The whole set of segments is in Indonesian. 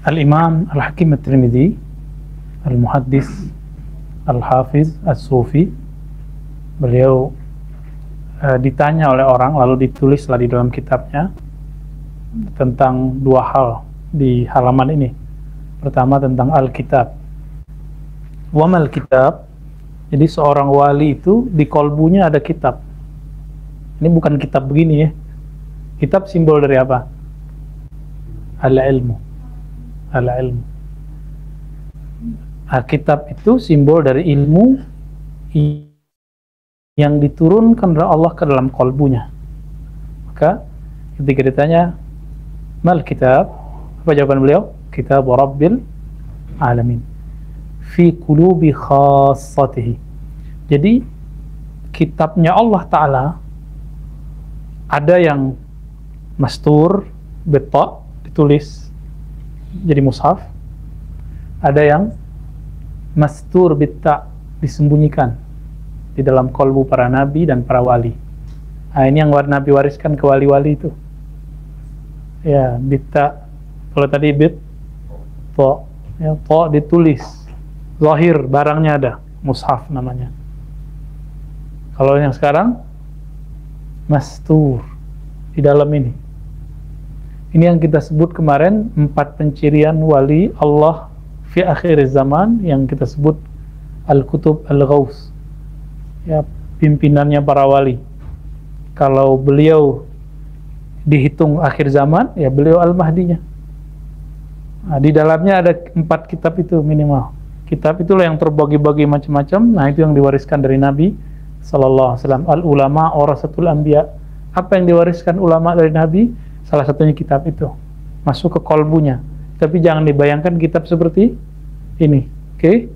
Al-Imam Al-Hakim At-Tirmidzi, Al-Muhaddis, Al-Hafiz, As-Sufi, beliau ditanya oleh orang, lalu ditulislah di dalam kitabnya tentang dua hal di halaman ini. Pertama tentang Al-Kitab. Wamal kitab, jadi seorang wali itu di kolbunya ada kitab. Ini bukan kitab begini ya. Kitab simbol dari apa? Al-ilmu. Al-ilmu. Kitab itu simbol dari ilmu yang diturunkan oleh Allah ke dalam kolbunya. Maka ketika ditanya mal kitab, apa jawaban beliau? Kitab Rabbil Alamin fi qulubi khassatihi. Jadi kitabnya Allah Ta'ala ada yang mastur beta ditulis jadi mushaf, ada yang mastur beta disembunyikan di dalam kolbu para nabi dan para wali. Nah, ini yang Nabi wariskan ke wali-wali itu. Ya, bita. Kalau tadi bit, to, ya, to ditulis. Zahir, barangnya ada. Mushaf namanya. Kalau yang sekarang, mastur. Di dalam ini. Ini yang kita sebut kemarin, 4 pencirian wali Allah fi akhir zaman, yang kita sebut Al-Kutub Al-Ghaus. Ya, pimpinannya para wali. Kalau beliau dihitung akhir zaman, ya beliau Al-Mahdinya. Nah, di dalamnya ada 4 kitab itu minimal. Kitab itulah yang terbagi-bagi macam-macam. Nah, itu yang diwariskan dari Nabi Sallallahu Alaihi Wasallam. Al-ulama warasatul anbiya. Apa yang diwariskan ulama dari Nabi? Salah satunya kitab itu. Masuk ke kolbunya. Tapi jangan dibayangkan kitab seperti ini. Oke?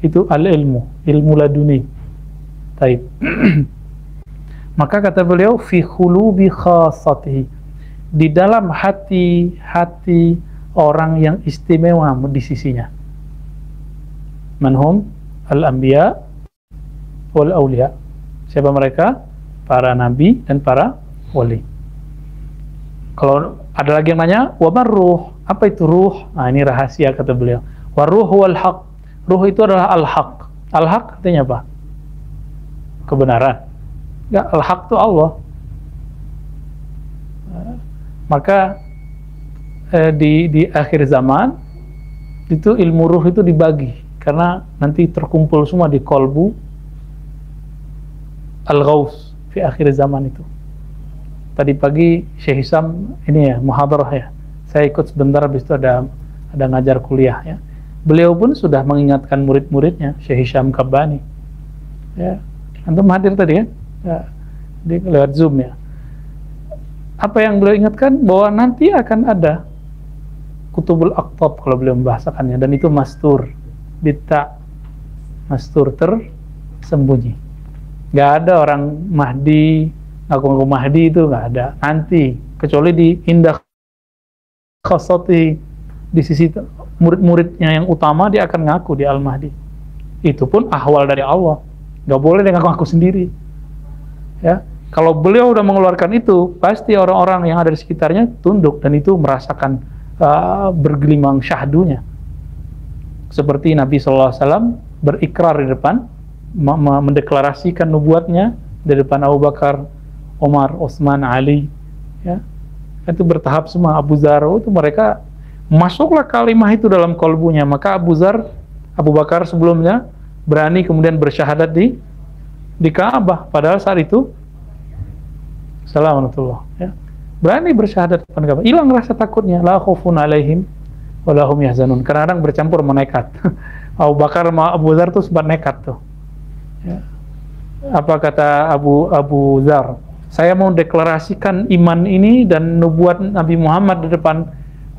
Itu al-ilmu, ilmu laduni. Taib. Maka kata beliau fi khulubi khassatihi, di dalam hati orang yang istimewa di sisinya. Manhum al-anbiya wal awliya. Siapa mereka? Para nabi dan para wali. Kalau ada lagi yang nanya, wa marruh, apa itu ruh? Nah, ini rahasia kata beliau. Wa ruh wal haq. Ruh itu adalah al-haq. Al-haq artinya apa? Kebenaran. Ya, al-haq itu Allah. Maka di akhir zaman itu ilmu ruh itu dibagi, karena nanti terkumpul semua di kolbu Al-Ghaus di akhir zaman itu. Tadi pagi Syekh Hisam ini ya muhadarah ya. Saya ikut sebentar, habis itu ada ngajar kuliah ya. Beliau pun sudah mengingatkan murid-muridnya, Syekh Hisham Kabbani. Ya. Antum hadir tadi kan? Ya, lewat Zoom ya. Apa yang beliau ingatkan? Bahwa nanti akan ada Kutubul Aqtab kalau beliau membahasakannya, dan itu mastur, bita, mastur, tersembunyi. Gak ada orang Mahdi, ngaku-ngaku Mahdi itu gak ada nanti, kecuali di indah khasati, di sisi murid-muridnya yang utama dia akan ngaku di Al-Mahdi. Itu pun ahwal dari Allah. Gak boleh dia ngaku-ngaku sendiri. Ya, kalau beliau udah mengeluarkan itu, pasti orang-orang yang ada di sekitarnya tunduk, dan itu merasakan bergelimang syahdunya. Seperti Nabi SAW berikrar di depan, mendeklarasikan nubuatnya di depan Abu Bakar, Umar, Utsman, Ali. Ya, itu bertahap semua. Abu Dzar itu mereka masuklah kalimat itu dalam kolbunya. Maka Abu Bakar sebelumnya berani kemudian bersyahadat di Ka'bah, padahal saat itu Assalamualaikum ya, berani bersyahadat depan Ka'bah, hilang rasa takutnya, la khaufun alaihim wa lahum yahzanun. Kadang-kadang bercampur menekat. Abu Bakar sama Abu Dzar tuh sempat nekat tuh ya. Apa kata Abu Dzar? Saya mau deklarasikan iman ini dan nubuat Nabi Muhammad di depan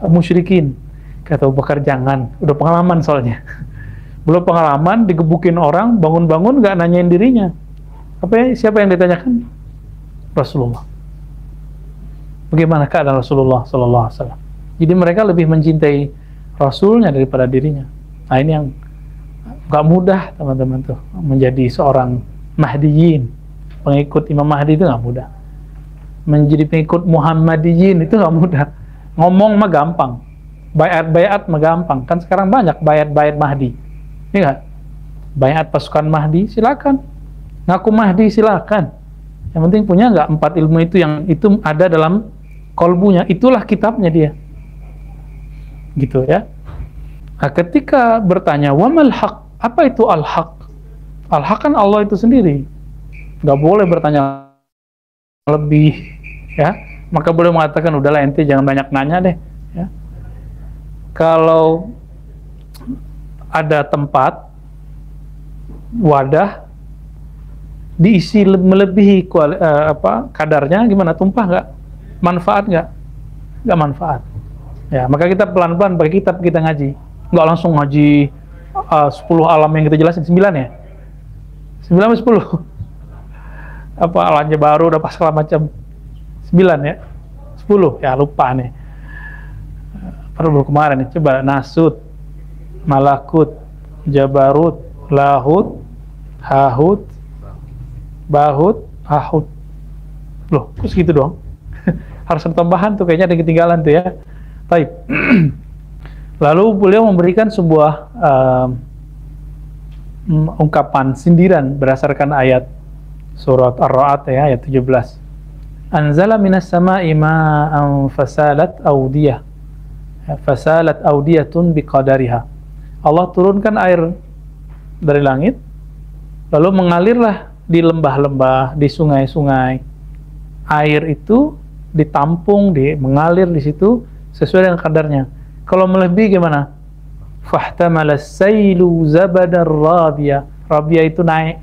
musyrikin. Kata Abu Bakar, jangan, udah pengalaman soalnya. Belum pengalaman, digebukin orang, bangun-bangun gak nanyain dirinya. Siapa yang ditanyakan? Rasulullah. Bagaimana keadaan Rasulullah Sallallahu Alaihi Wasallam? Jadi mereka lebih mencintai Rasulnya daripada dirinya. Nah, ini yang gak mudah teman-teman tuh, menjadi seorang Mahdiyin, pengikut Imam Mahdi itu gak mudah. Menjadi pengikut Muhammadiyin itu gak mudah. Ngomong mah gampang, Bayat-bayat gampang. Kan sekarang banyak bayat-bayat Mahdi. Iya nggak? Bayat pasukan Mahdi, silakan. Ngaku Mahdi, silakan. Yang penting punya nggak 4 ilmu itu, yang itu ada dalam kolbunya. Itulah kitabnya dia. Gitu ya. Nah, ketika bertanya, wamal haq, apa itu al-haq? Al-haq kan Allah itu sendiri. Nggak boleh bertanya lebih, ya. Maka boleh mengatakan, udahlah ente jangan banyak nanya deh, ya. Kalau ada tempat, wadah, diisi melebihi kadarnya, gimana? Tumpah nggak? Manfaat nggak? Nggak manfaat. Ya, maka kita pelan-pelan pakai kitab kita ngaji. Nggak langsung ngaji 10 alam yang kita jelasin, 9 ya? 9 atau 10? Apa alamnya baru, udah pas segala macam. 9 ya? 10? Ya lupa nih. Baru kemarin nih, coba Nasut, Malakut, Jabarut, Lahut, Hahut, Bahut, Ahut. Loh, kok segitu doang? Harus ada tambahan tuh, kayaknya ada ketinggalan tuh ya. Baik. Lalu beliau memberikan sebuah ungkapan sindiran berdasarkan ayat surat Ar-Ra'd ya, ayat 17. Anzala minas sama'i ma'an fasalat awdiyah. Fasalat awdiyatun biqadariha. Allah turunkan air dari langit, lalu mengalirlah di lembah-lembah, di sungai-sungai. Air itu ditampung, mengalir di situ sesuai dengan kadarnya. Kalau melebihi gimana? Fahtamala sailu zabadar rabia. Rabia itu naik.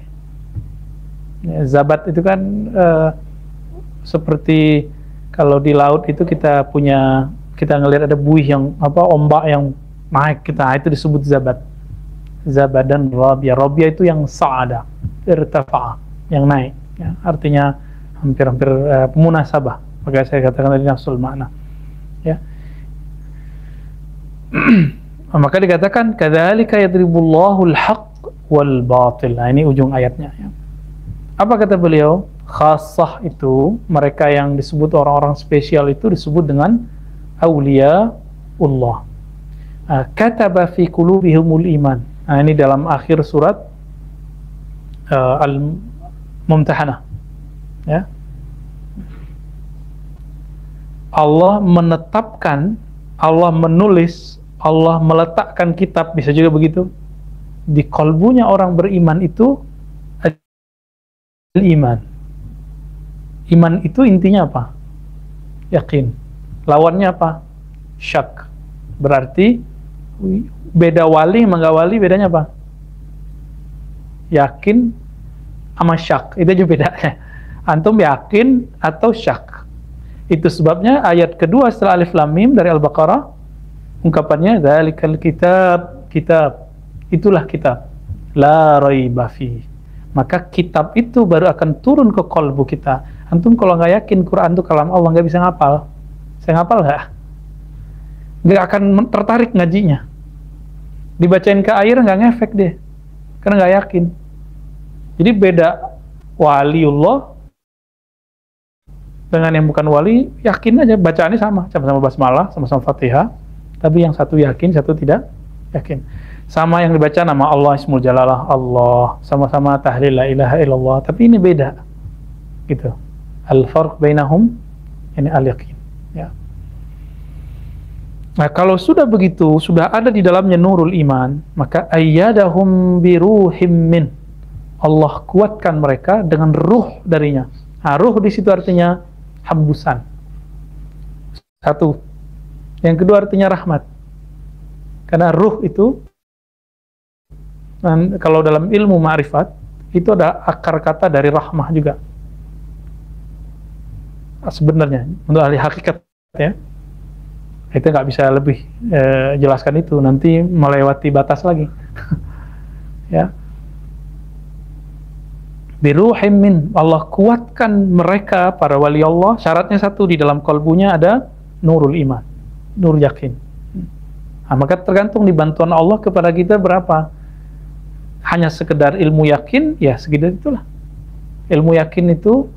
Ya, zabat itu kan seperti kalau di laut itu kita ngelihat ada buih yang ombak yang naik, itu disebut zabat. Zabadan rabia. Rabia itu yang sa'ada, irtafa'a, yang naik. Ya, artinya hampir-hampir munasabah. Maka saya katakan tadi nafsul makna. Ya. Maka dikatakan kadzalika yadribullahu al-haq wal batil. Nah, ini ujung ayatnya ya. Apa kata beliau? Khassah itu, mereka yang disebut orang-orang spesial itu disebut dengan awliyaullah. Kataba fi qulubihimul iman. Nah, ini dalam akhir surat Al-Mumtahanah. Ya. Allah menetapkan, Allah menulis, Allah meletakkan kitab, bisa juga begitu, di kolbunya orang beriman itu iman. Iman itu intinya apa? Yakin. Lawannya apa? Syak. Berarti beda wali sama nggak wali, bedanya apa? Yakin sama syak. Itu aja bedanya. Antum yakin atau syak. Itu sebabnya ayat kedua setelah Alif Lam Mim dari Al-Baqarah, ungkapannya dzalikal kitab, kitab. Itulah kitab. La raiba fi. Maka kitab itu baru akan turun ke kolbu kita. Antum kalau nggak yakin Quran itu kalam Allah, nggak bisa ngapal. Saya ngapal nggak akan tertarik ngajinya. Dibacain ke air nggak ngefek deh, karena nggak yakin. Jadi beda waliullah dengan yang bukan wali. Yakin aja, bacaannya sama-sama basmalah, sama-sama Fatihah, tapi yang satu yakin, satu tidak yakin. Sama yang dibaca nama Allah, Ismul Jalalah Allah, sama-sama tahlil la ilaha illallah, tapi ini beda gitu. Al-farq bainahum, ini al-yaqin ya. Nah, kalau sudah begitu, sudah ada di dalamnya nurul iman, maka ayyadahum biruhim min. Allah kuatkan mereka dengan ruh darinya. Nah, ruh di situ artinya hembusan. Satu. Yang kedua artinya rahmat. Karena ruh itu, kalau dalam ilmu ma'rifat, itu ada akar kata dari rahmah juga. Sebenarnya, untuk ahli hakikat ya, itu nggak bisa lebih jelaskan itu, nanti melewati batas lagi. Ya. Biruhim min, Allah kuatkan mereka, para wali Allah. Syaratnya satu, di dalam kalbunya ada nurul iman, nur yakin. Nah, maka tergantung di bantuan Allah kepada kita berapa. Hanya sekedar ilmu yakin, ya segitu itulah. Ilmu yakin itu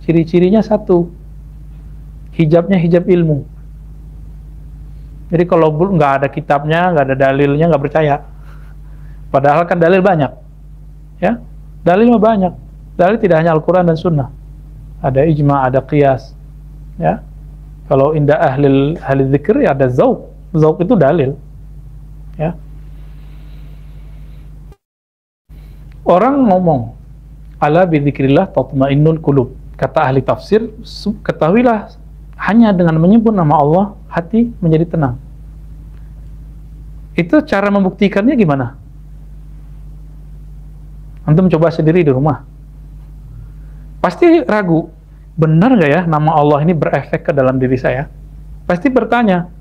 ciri-cirinya satu, hijabnya hijab ilmu. Jadi kalau nggak ada kitabnya, nggak ada dalilnya, nggak percaya. Padahal kan dalil banyak, ya. Dalil mah banyak. Dalil tidak hanya Al-Quran dan Sunnah. Ada ijma, ada qiyas, ya. Kalau indah ahli dzikir ya ada zauq. Zauq itu dalil, ya. Orang ngomong, ala bidzikrillah tatmainnul qulub. Kata ahli tafsir, ketahuilah hanya dengan menyebut nama Allah hati menjadi tenang. Itu cara membuktikannya gimana? Antum coba sendiri di rumah. Pasti ragu, benar nggak ya nama Allah ini berefek ke dalam diri saya? Pasti bertanya.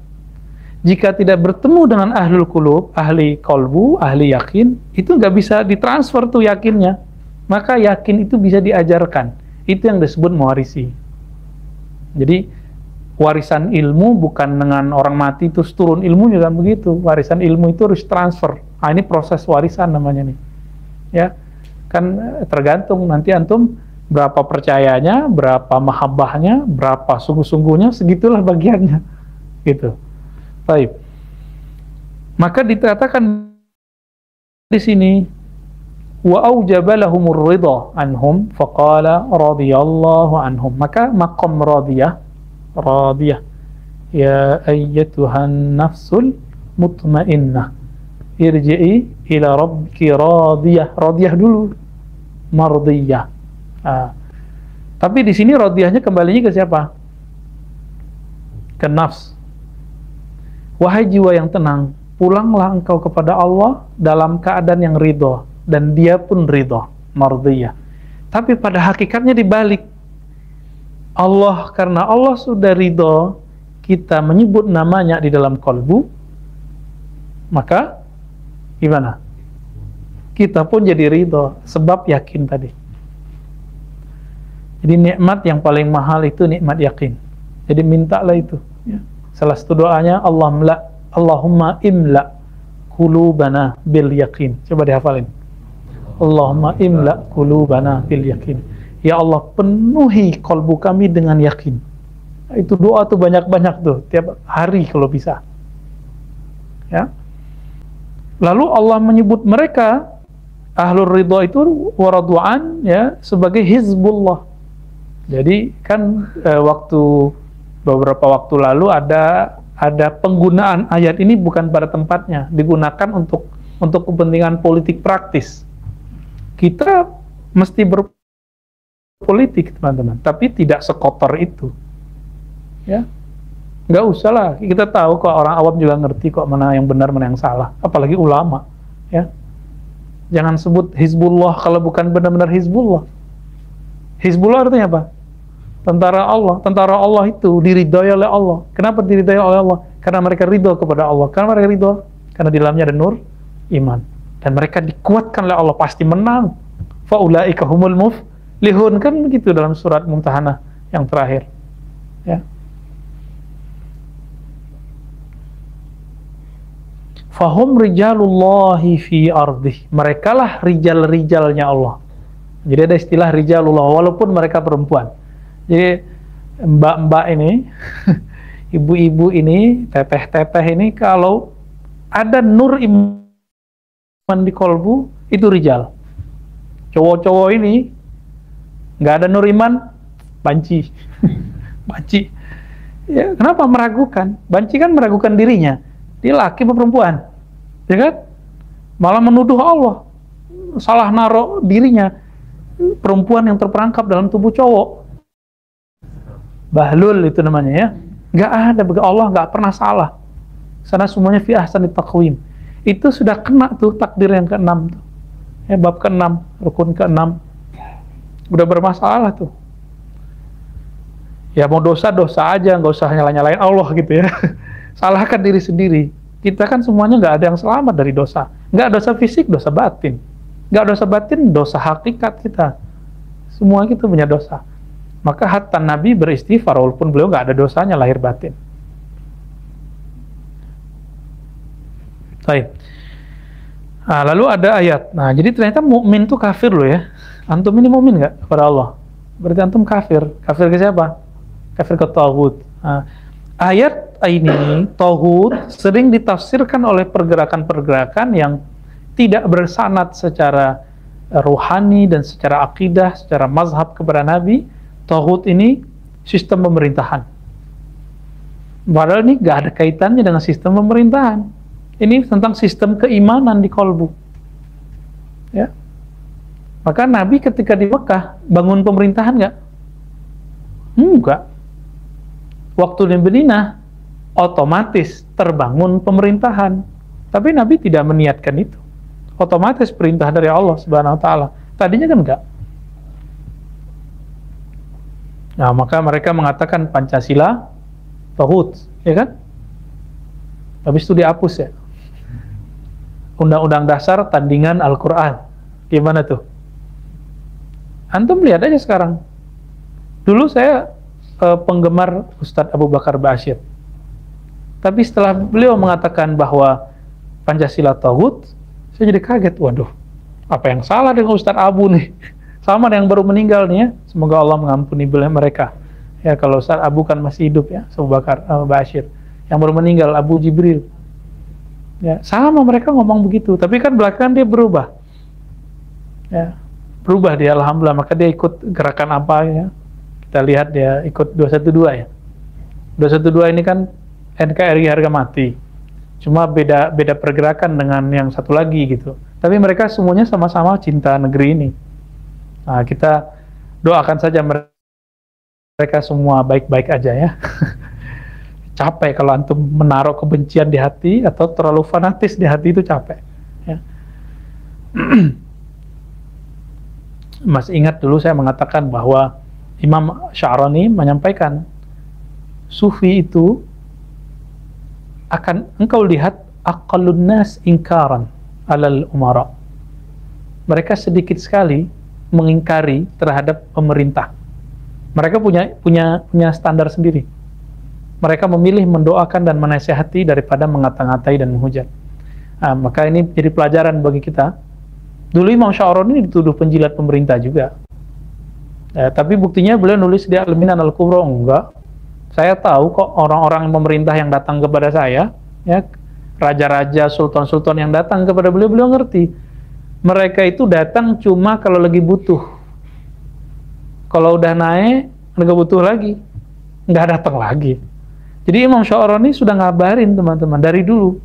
Jika tidak bertemu dengan ahlul qulub, ahli kolbu, ahli yakin, itu nggak bisa ditransfer tuh yakinnya. Maka yakin itu bisa diajarkan. Itu yang disebut mewarisi. Jadi warisan ilmu bukan dengan orang mati terus turun ilmu juga begitu. Warisan ilmu itu harus transfer. Nah, ini proses warisan namanya nih. Ya, kan tergantung nanti antum berapa percayanya, berapa mahabbahnya, berapa sungguh-sungguhnya, segitulah bagiannya. Gitu. Baik. Maka dikatakan di sini wa aujaba lahumur ridha anhum faqala radhiyallahu anhum. Maka maqam radiyah ya ayyatuhan nafsul mutmainnah irji'i ila rabbiki radiyah dulu, mardiyah. Tapi di sini radiyahnya kembalinya ke siapa? Ke nafs. Wahai jiwa yang tenang, pulanglah engkau kepada Allah dalam keadaan yang ridho, dan dia pun ridho, mardiyah. Tapi pada hakikatnya dibalik. Allah, karena Allah sudah ridho, kita menyebut namanya di dalam kolbu, maka gimana? Kita pun jadi ridho, sebab yakin tadi. Jadi nikmat yang paling mahal itu nikmat yakin. Jadi mintalah itu, ya. Salah satu doanya Allahumma imla qulubana bil yakin. Coba dihafalin. Allahumma imla qulubana bil yakin. Ya Allah, penuhi kolbu kami dengan yakin. Itu doa tuh banyak-banyak tuh tiap hari kalau bisa. Ya. Lalu Allah menyebut mereka ahlur ridha itu waradu'an, ya, sebagai hizbullah. Jadi kan beberapa waktu lalu ada penggunaan ayat ini bukan pada tempatnya, digunakan untuk kepentingan politik praktis. Kita mesti berpolitik, teman-teman, tapi tidak sekotor itu, ya. Nggak usah lah, kita tahu kok, orang awam juga ngerti kok mana yang benar mana yang salah, apalagi ulama, ya. Jangan sebut Hizbullah kalau bukan benar-benar Hizbullah. Hizbullah artinya apa? Tentara Allah. Tentara Allah itu diridhoi oleh Allah. Kenapa diridhoi oleh Allah? Karena mereka ridho kepada Allah. Karena mereka ridho, karena di dalamnya ada nur iman, dan mereka dikuatkan oleh Allah, pasti menang. Faulaika humul muflihun, kan begitu dalam surat Mumtahanah yang terakhir, ya. Fahum rijalullahi fi ardih. Mereka lah rijal-rijalnya Allah. Jadi ada istilah rijalullah walaupun mereka perempuan. Jadi mbak-mbak ini, ibu-ibu ini, teteh-teteh ini, kalau ada nur iman di kolbu, itu rijal. Cowok-cowok ini nggak ada nur iman, banci. Banci. Ya, kenapa meragukan? Banci kan meragukan dirinya. Dia laki atau perempuan, ya kan? Malah menuduh Allah, salah naruh dirinya, perempuan yang terperangkap dalam tubuh cowok. Bahlul itu namanya, ya. Nggak ada, Allah nggak pernah salah. Sana semuanya fi ahsanit taqwim. Itu sudah kena tuh takdir yang ke-6 tuh. Ya, bab ke-6, rukun ke-6. Udah bermasalah tuh. Ya mau dosa-dosa aja, nggak usah nyalain Allah gitu ya. Salahkan diri sendiri. Kita kan semuanya nggak ada yang selamat dari dosa. Nggak dosa fisik, dosa batin. Nggak dosa batin, dosa hakikat kita. Semua kita punya dosa. Maka hatta Nabi beristighfar walaupun beliau nggak ada dosanya lahir batin. Baik. Nah, lalu ada ayat. Nah, jadi ternyata mukmin itu kafir loh ya. Antum ini mukmin nggak kepada Allah? Berarti antum kafir. Kafir ke siapa? Kafir ke taghut. Nah, ayat ini, tauhid, sering ditafsirkan oleh pergerakan-pergerakan yang tidak bersanad secara ruhani dan secara akidah, secara mazhab kepada Nabi. Tauhid ini sistem pemerintahan. Padahal ini gak ada kaitannya dengan sistem pemerintahan. Ini tentang sistem keimanan di kolbu. Ya. Maka Nabi ketika di Mekah bangun pemerintahan nggak? Enggak. Waktu di Madinah otomatis terbangun pemerintahan. Tapi Nabi tidak meniatkan itu. Otomatis perintah dari Allah Subhanahu wa taala. Tadinya kan enggak. Nah, maka mereka mengatakan Pancasila tauhid, ya kan? Habis itu dihapus ya. Undang-undang dasar tandingan Al-Qur'an. Gimana tuh? Antum lihat aja sekarang. Dulu saya penggemar Ustadz Abu Bakar Ba'asyir. Tapi setelah beliau mengatakan bahwa Pancasila tauhid, saya jadi kaget. Waduh, apa yang salah dengan Ustadz Abu nih? Sama yang baru meninggal nih ya. Semoga Allah mengampuni mereka. Ya, kalau Ustadz Abu kan masih hidup ya, Abu Bakar Ba'asyir. Yang baru meninggal Abu Jibril. Ya, sama mereka ngomong begitu. Tapi kan belakangan dia berubah. Ya, berubah dia, alhamdulillah. Maka dia ikut gerakan apa ya? Kita lihat dia ikut 212 ya. 212 ini kan NKRI harga mati. Cuma beda pergerakan dengan yang satu lagi gitu. Tapi mereka semuanya sama-sama cinta negeri ini. Nah, kita doakan saja mereka semua baik-baik aja ya. Capek kalau antum menaruh kebencian di hati atau terlalu fanatis di hati, itu capek ya. Mas ingat dulu saya mengatakan bahwa Imam Sya'rani menyampaikan sufi itu akan engkau lihat aqallun nas ingkaran alal umara. Mereka sedikit sekali mengingkari terhadap pemerintah. Mereka punya standar sendiri. Mereka memilih mendoakan dan menasihati daripada mengata-ngatai dan menghujat. Nah, maka ini jadi pelajaran bagi kita. Dulu Imam Sya'rani dituduh penjilat pemerintah juga. Tapi buktinya beliau nulis di Al-Minan Al-Kubra, enggak. Saya tahu kok orang-orang pemerintah yang datang kepada saya, ya, raja-raja, sultan-sultan yang datang kepada beliau, beliau ngerti. Mereka itu datang cuma kalau lagi butuh. Kalau udah naik, nggak butuh lagi, nggak datang lagi. Jadi Imam Sya'rani sudah ngabarin teman-teman dari dulu.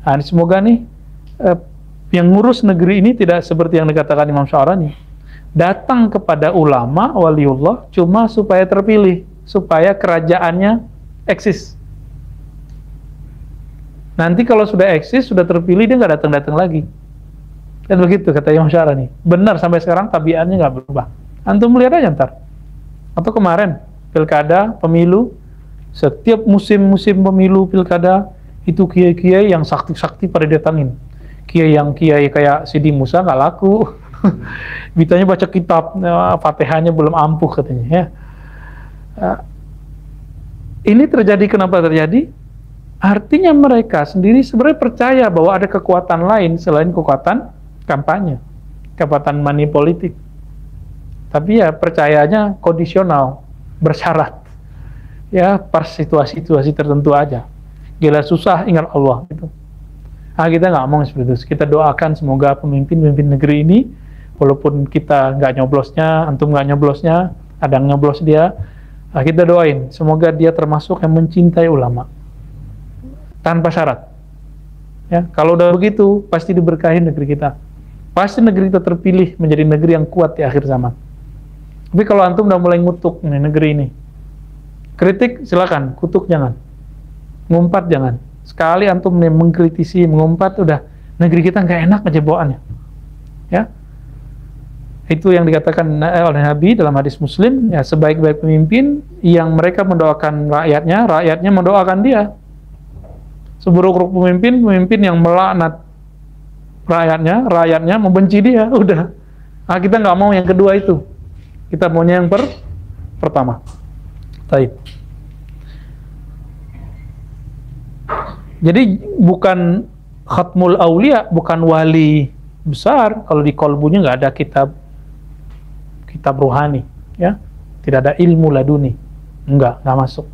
Nah, semoga nih yang ngurus negeri ini tidak seperti yang dikatakan Imam Sya'rani. Datang kepada ulama, waliullah, cuma supaya terpilih, supaya kerajaannya eksis. Nanti kalau sudah eksis, sudah terpilih, dia nggak datang-datang lagi. Dan begitu kata Imam Sya'rani. Benar, sampai sekarang tabiatnya nggak berubah. Antum lihat aja ntar. Atau kemarin, pilkada, pemilu, setiap musim-musim pemilu pilkada, itu kiai-kiai yang sakti-sakti pada datangin. Kiai kayak Sidi Musa nggak laku. Bitanya baca kitab, Fatihahnya belum ampuh katanya ya. Ini terjadi, kenapa terjadi? Artinya mereka sendiri sebenarnya percaya bahwa ada kekuatan lain selain kekuatan kampanye, kekuatan money politik. Tapi ya percayanya kondisional, bersyarat. Ya, pas situasi-situasi tertentu aja. Gila susah, ingat Allah gitu. Kita nggak ngomong seperti itu. Kita doakan semoga pemimpin-pemimpin negeri ini, walaupun kita nggak nyoblosnya, antum nggak nyoblosnya, ada yang nyoblos dia, kita doain semoga dia termasuk yang mencintai ulama tanpa syarat. Ya, kalau udah begitu pasti diberkahi negeri kita. Pasti negeri kita terpilih menjadi negeri yang kuat di akhir zaman. Tapi kalau antum udah mulai ngutuk nih negeri ini, kritik silakan, kutuk jangan, ngumpat jangan. Sekali antum mengkritisi, mengumpat, udah negeri kita nggak enak aja bawaannya. Ya, itu yang dikatakan oleh Nabi dalam hadis Muslim. Ya, sebaik-baik pemimpin yang mereka mendoakan rakyatnya, rakyatnya mendoakan dia. Seburuk-buruk pemimpin yang melaknat rakyatnya, rakyatnya membenci dia. Udah. Kita nggak mau yang kedua itu. Kita maunya yang pertama. Baik. Jadi bukan khatmul aulia, bukan wali besar. Kalau di kolbunya nggak ada kitab ruhani, ya, tidak ada ilmu laduni, nggak masuk.